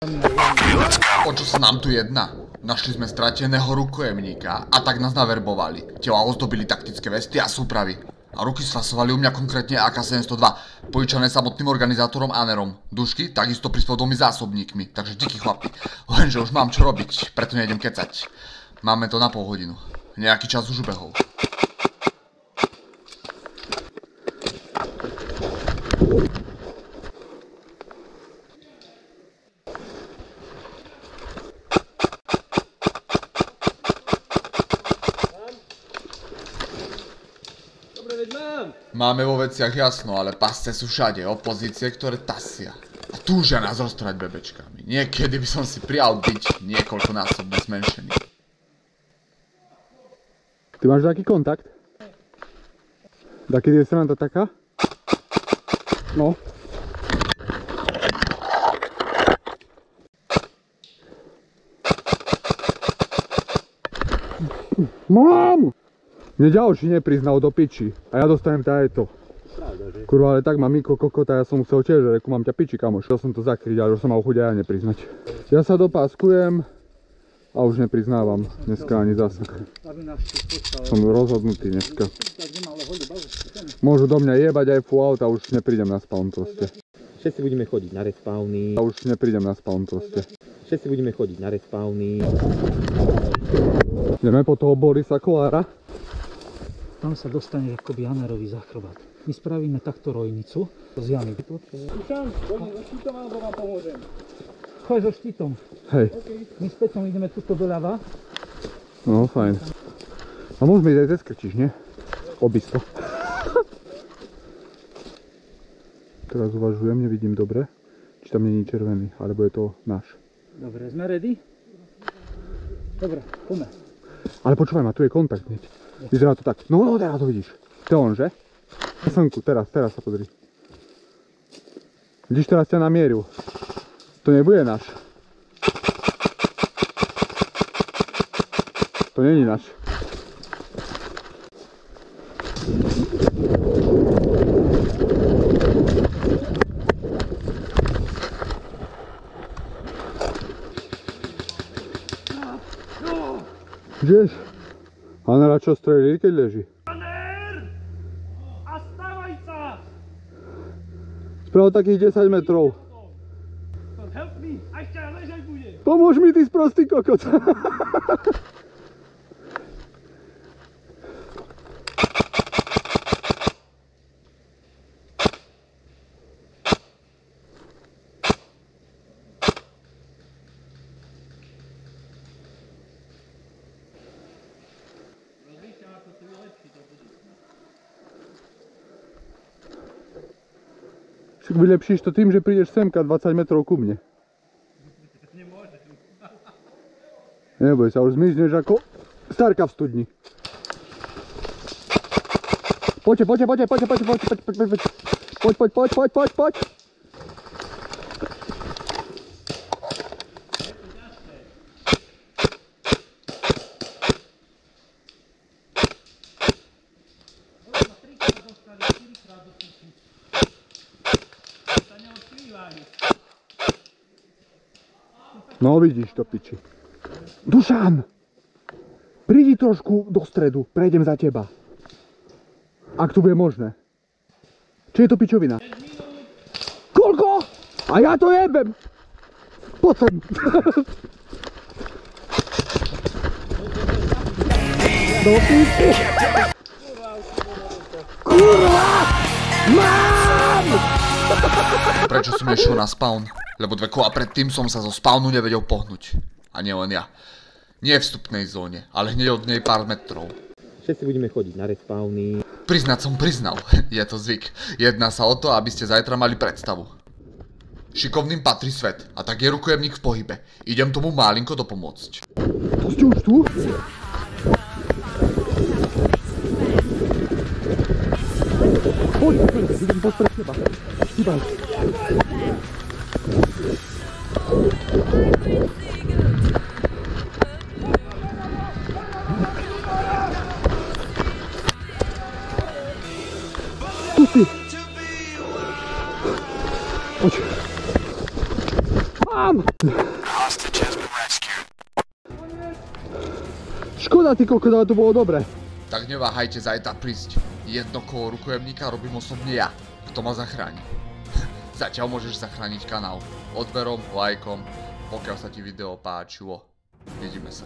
O čo sa nám tu jedná? Našli sme strateného rukojemníka a tak nás naverbovali. Tela ozdobili taktické vesty a súpravy. A ruky sfasovali u mňa konkrétne AK-702, požičané samotným organizátorom Anerom. Dušky takisto prispodomi zásobníkmi, takže díky chlapi. Lenže už mám čo robiť, preto nejdem kecať. Máme to na pol hodinu. Nejaký čas už ubehol. Máme vo veciach jasno, ale pasce sú všade, opozície, ktoré tasia. A túžia nás roztrhať bebečkami. Niekedy by som si prijal byť niekoľkonásobne zmenšený. Ty máš taký kontakt? Taký je strana to taká? No. Mám! Mne ďalší nepriznal do piči a ja dostanem to. Kurva, ale tak mám Miko kokota, ja som musel tiež, reku mám ťa piči kamoš. Chcel som to zakryť, ale už som mal chuť aj ja nepriznať. Ja sa dopáskujem a už nepriznávam dneska ani zásah. Som rozhodnutý dneska. Môžu do mňa jebať aj full out a už neprídem na spawn proste. Všetci budeme chodiť na respawny. A už neprídem na spawn proste. Všetci budeme chodiť na respawny. Ideme po toho Borisa Kolára. Tam sa dostaneš akoby Anerový záchrobat. My spravíme takto rojnicu z jamy. Dušan, poďme so štítom alebo vám pomôžem? Choď so štítom. Hej. My s Peťom ideme tuto doľava. No, fajn. A môžeme ísť aj zeskrčiť, nie? Obísť to. Teraz uvažujem, nevidím dobre, či tam nie je červený, alebo je to náš. Dobre, sme ready? Dobre, poďme. Ale počúvaj ma, tu je kontakt hneď. Vyzerá to tak. No, teraz to vidíš. To on, že? Na slnku, teraz sa podri. Vidíš, teraz ťa namieril. To nebude náš. To není náš. Kdež? Anera čo strelí, keď leží? Aner! A stávaj sa! Sprav takých 10 metrov. Help me! A ešte ležať bude! Pomôž mi, ty sprostý kokot! Však vylepšíš to tým, že prídeš semka 20 metrov ku mne. Neboj sa, už zmizneš ako starka v studni. Poďte. Poď. No vidíš to, piči. Dušan! Prídi trošku do stredu, prejdem za teba. Ak to bude možné. Či je to pičovina? Koľko? A ja to jebem! Poď sem! Do piči! Kurva! Mám! Prečo som nešiel na spawn? Lebo 2 kola predtým som sa zo spawnu nevedel pohnúť. A nie len ja. Nie v vstupnej zóne, ale hneď od nej pár metrov. Všetci budeme chodiť na respawny. Priznať som priznal, je to zvyk. Jedná sa o to, aby ste zajtra mali predstavu. Šikovným patrí svet, a tak je rukojemník v pohybe. Idem tomu malinko dopomôcť. To ste už tu? Poď, idem postrať teba. Hýbaj. Tu si. Poď. Mám! Škoda ty kokos, ale to bolo dobre. Tak neváhajte zajtra prísť. Jedno kolo rukojemníka robím osobne ja. Kto ma zachráni? Zatiaľ môžeš zachrániť kanál odberom, lajkom, pokiaľ sa ti video páčilo. Vidíme sa.